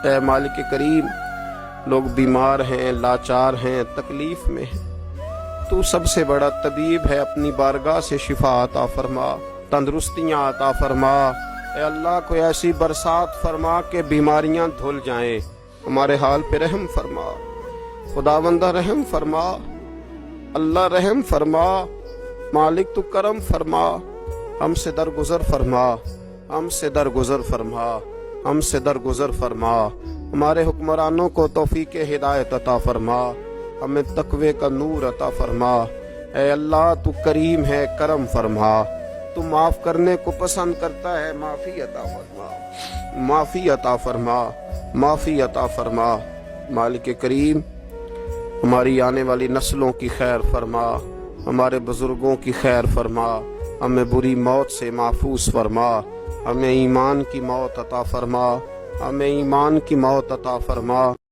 اے مالک کریم، لوگ بیمار ہیں، لاچار ہیں، تکلیف میں ہیں، تو سب سے بڑا طبیب ہے، اپنی بارگاہ سے شفا عطا فرما، تندرستیاں عطا فرما۔ اے اللہ کوئی ایسی برسات فرما کہ بیماریاں دھل جائیں، ہمارے حال پہ رحم فرما، خداوندہ رحم فرما، اللہ رحم فرما، مالک تو کرم فرما، ہم سے درگزر فرما، ہم سے درگزر فرما، ہم سے درگزر فرما، ہمارے حکمرانوں کو توفیق ہدایت عطا فرما، ہمیں تقوی کا نور عطا فرما۔ اے اللہ تو کریم ہے، کرم فرما، تو معاف کرنے کو پسند کرتا ہے، معافی عطا فرما، معافی عطا فرما، معافی عطا فرما۔ مالک کریم، ہماری آنے والی نسلوں کی خیر فرما، ہمارے بزرگوں کی خیر فرما، ہمیں بری موت سے محفوظ فرما، ہمیں ایمان کی موت عطا فرما، ہمیں ایمان کی موت عطا فرما۔